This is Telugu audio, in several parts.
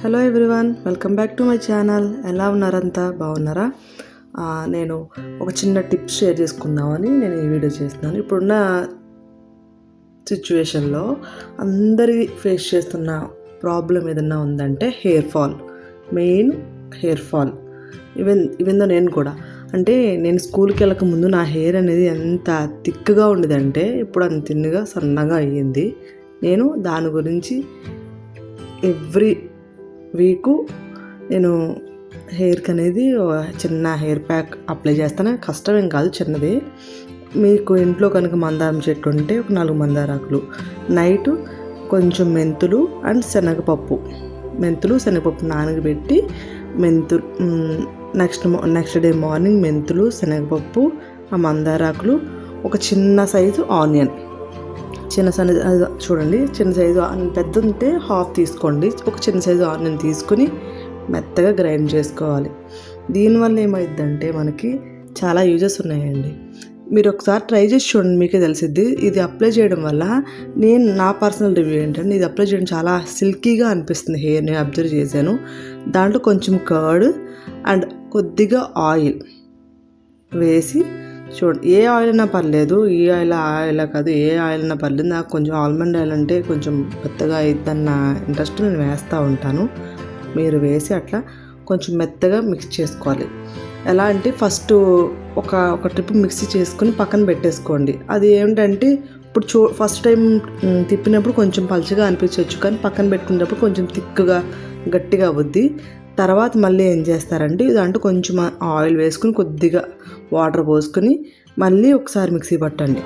Hello everyone, welcome back to my channel. ఎలా ఉన్నారంతా? బాగున్నారా? నేను ఒక చిన్న టిప్స్ షేర్ చేసుకుందామని నేను ఈ వీడియో చేస్తున్నాను. ఇప్పుడున్న సిచ్యువేషన్లో అందరి ఫేస్ చేస్తున్న ప్రాబ్లం ఏదన్నా ఉందంటే hair fall, main hair fall. Even నేను కూడా అంటే నేను స్కూల్కి వెళ్ళక ముందు నా హెయిర్ అనేది ఎంత థిక్గా ఉండేదంటే ఇప్పుడు అంత తిన్నగా సన్నగా అయ్యింది. నేను దాని గురించి ఎవ్రీ వీకు నేను హెయిర్కి అనేది చిన్న హెయిర్ ప్యాక్ అప్లై చేస్తాను. కష్టమేం కాదు, చిన్నది. మీకు ఇంట్లో కనుక మందారం చెట్టు ఉంటే ఒక 4 మందారాకులు, నైటు కొంచెం మెంతులు అండ్ శనగపప్పు నానబెట్టి నెక్స్ట్ డే మార్నింగ్ మెంతులు, శనగపప్పు, ఆ మందారాకులు, ఒక చిన్న సైజు ఆనియన్, చూడండి చిన్న సైజు పెద్ద ఉంటే హాఫ్ తీసుకోండి. ఒక చిన్న సైజు ఆనియన్ తీసుకుని మెత్తగా గ్రైండ్ చేసుకోవాలి. దీనివల్ల ఏమైందంటే మనకి చాలా యూజెస్ ఉన్నాయండి. మీరు ఒకసారి ట్రై చేసి చూడండి, మీకే తెలిసిద్ది. ఇది అప్లై చేయడం వల్ల నా పర్సనల్ రివ్యూ ఏంటంటే ఇది అప్లై చేయడం చాలా సిల్కీగా అనిపిస్తుంది హెయిర్. నేను అబ్జర్వ్ చేశాను. దాంట్లో కొంచెం కర్డ్ అండ్ కొద్దిగా ఆయిల్ వేసి చూడండి. ఏ ఆయిల్ అయినా పర్లేదు, ఈ ఆయిల్ ఆ ఆయిల్ కాదు, ఏ ఆయిల్ అయినా పర్లేదు. నాకు కొంచెం ఆల్మండ్ ఆయిల్ అంటే కొంచెం మెత్తగా అయిద్దన్న ఇంట్రెస్ట్ నేను వేస్తూ ఉంటాను. మీరు వేసి అట్లా కొంచెం మెత్తగా మిక్స్ చేసుకోవాలి. ఎలా అంటే ఫస్ట్ ఒక ట్రిప్ మిక్సీ చేసుకుని పక్కన పెట్టేసుకోండి. అది ఏమిటంటే ఇప్పుడు ఫస్ట్ టైం తిప్పినప్పుడు కొంచెం పలుచగా అనిపించవచ్చు, కానీ పక్కన పెట్టుకునేటప్పుడు కొంచెం థిక్గా గట్టిగా అవుద్ది. తర్వాత మళ్ళీ ఏం చేస్తారంటే దాంట్లో కొంచెం ఆయిల్ వేసుకుని కొద్దిగా వాటర్ పోసుకుని మళ్ళీ ఒకసారి మిక్సీ పట్టండి.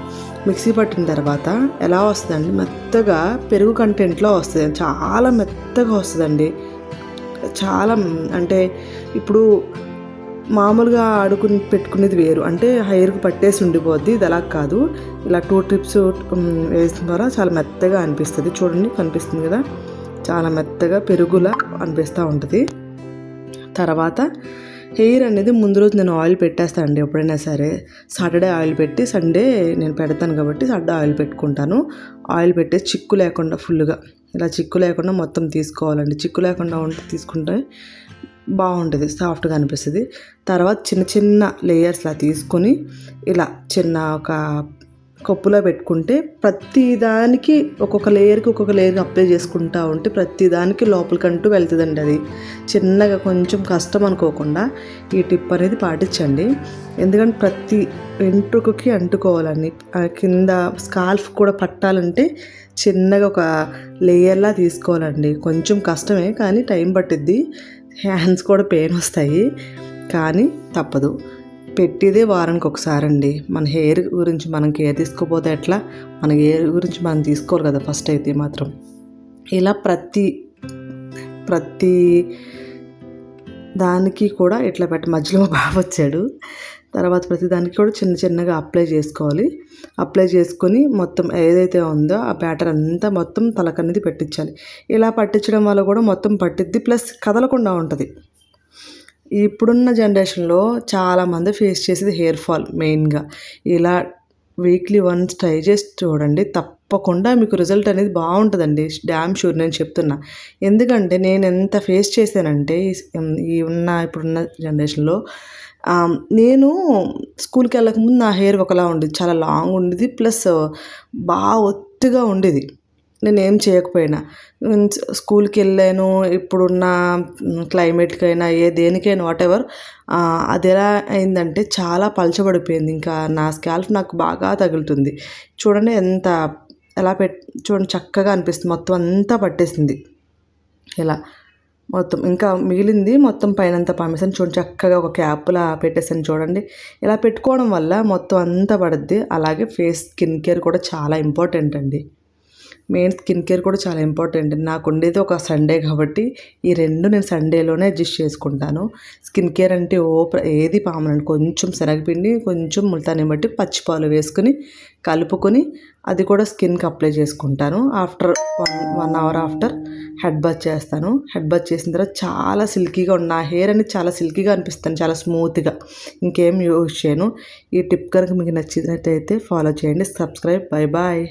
మిక్సీ పట్టిన తర్వాత ఎలా వస్తుందండి, మెత్తగా పెరుగు కంటెంట్లో వస్తుంది. చాలా మెత్తగా వస్తుందండి. చాలా అంటే ఇప్పుడు మామూలుగా పెట్టుకునేది వేరు, అంటే హెయిర్కి పట్టేసి ఉండిపోద్ది. ఇది అలా కాదు, ఇలా 2 ట్రిప్స్ వేసిన ద్వారా చాలా మెత్తగా అనిపిస్తుంది. చూడండి, కనిపిస్తుంది కదా, చాలా మెత్తగా పెరుగులా అనిపిస్తూ ఉంటుంది. తర్వాత హెయిర్ అనేది ముందు రోజు నేను ఆయిల్ పెట్టేస్తాను అండి. ఎప్పుడైనా సరే సాటర్డే ఆయిల్ పెట్టి సండే నేను పెడతాను కాబట్టి సాటర్డే ఆయిల్ పెట్టుకుంటాను. ఆయిల్ పెట్టేసి చిక్కు లేకుండా ఫుల్గా ఇలా చిక్కు లేకుండా మొత్తం తీసుకోవాలండి. చిక్కు లేకుండా తీసుకుంటే బాగుంటుంది, సాఫ్ట్గా అనిపిస్తుంది. తర్వాత చిన్న చిన్న లేయర్స్లా తీసుకొని ఇలా చిన్న ఒక కప్పులో పెట్టుకుంటే ప్రతి దానికి ఒక్కొక్క లేయర్కి అప్లై చేసుకుంటూ ఉంటే ప్రతి దానికి లోపలికంటూ వెళ్తుందండి. అది చిన్నగా కొంచెం కష్టం అనుకోకుండా ఈ టిప్ అనేది పాటించండి. ఎందుకంటే ప్రతి వెంట్రుకకి అంటుకోవాలని, కింద స్కాల్ఫ్ కూడా పట్టాలంటే చిన్నగా ఒక లేయర్లా తీసుకోవాలండి. కొంచెం కష్టమే, కానీ టైం పట్టిద్ది. హ్యాండ్స్ కూడా పెయిన్ వస్తాయి, కానీ తప్పదు. పెట్టేదే వారానికి ఒకసారి అండి. మన హెయిర్ గురించి మనం కేర్ తీసుకోపోతే ఎట్లా? మన హెయిర్ గురించి మనం తీసుకోవాలి కదా ఫస్ట్ అయితే మాత్రం. ఇలా ప్రతి దానికి కూడా ఇట్లా మధ్యలో బాగా వచ్చాడు. తర్వాత ప్రతి దానికి కూడా చిన్నగా అప్లై చేసుకోవాలి. అప్లై చేసుకొని మొత్తం ఏదైతే ఉందో ఆ బ్యాటర్ అంతా మొత్తం తలకనేది పెట్టించాలి. ఇలా పట్టించడం వల్ల కూడా మొత్తం పట్టిద్ది, ప్లస్ కదలకుండా ఉంటుంది. ఇప్పుడున్న జనరేషన్లో చాలామంది ఫేస్ చేసేది హెయిర్ ఫాల్ మెయిన్గా. ఇలా వీక్లీ వన్స్ ట్రై చేసి చూడండి, తప్పకుండా మీకు రిజల్ట్ అనేది బాగుంటుందండి. డ్యామ్ షూర్ నేను చెప్తున్నా. ఎందుకంటే నేను ఎంత ఫేస్ చేశానంటే ఇప్పుడున్న జనరేషన్లో నేను స్కూల్కి వెళ్ళకముందు నా హెయిర్ ఒకలా ఉండేది, చాలా లాంగ్ ఉండేది, ప్లస్ బాగా ఒత్తుగా ఉండేది. నేనేం చేయకపోయినా స్కూల్కి వెళ్ళాను. ఇప్పుడున్న క్లైమేట్కైనా దేనికైనా వాటెవర్, అది ఎలా అయిందంటే చాలా పలచబడిపోయింది. ఇంకా నా స్కాల్ఫ్ నాకు బాగా తగులుతుంది. చూడండి చూడండి చక్కగా అనిపిస్తుంది. మొత్తం అంతా పట్టేసింది. ఇలా మొత్తం ఇంకా మిగిలింది మొత్తం పైనంతా పామేసాను. చూడండి చక్కగా ఒక క్యాప్లా పెట్టేసాను. చూడండి, ఇలా పెట్టుకోవడం వల్ల మొత్తం అంతా పడుద్ది. అలాగే స్కిన్ కేర్ కూడా చాలా ఇంపార్టెంట్ అండి. మెయిన్ స్కిన్ కేర్ కూడా చాలా ఇంపార్టెంట్. నాకు ఉండేది ఒక సండే కాబట్టి ఈ 2 నేను సండేలోనే అడ్జస్ట్ చేసుకుంటాను. స్కిన్ కేర్ అంటే ఏది పామనండి, కొంచెం శనగపిండి, కొంచెం ముల్తానీ మట్టి, పచ్చిపాలు వేసుకుని కలుపుకొని అది కూడా స్కిన్కి అప్లై చేసుకుంటాను. After 1 hour after head bath చేస్తాను. హెడ్ బాత్ చేసిన తర్వాత చాలా సిల్కీగా నా హెయిర్ అనేది చాలా సిల్కీగా అనిపిస్తాను, చాలా స్మూత్గా. ఇంకేం యూజ్ చేయను. ఈ టిప్ కనుక మీకు నచ్చినట్టయితే ఫాలో చేయండి. సబ్స్క్రైబ్. Bye bye.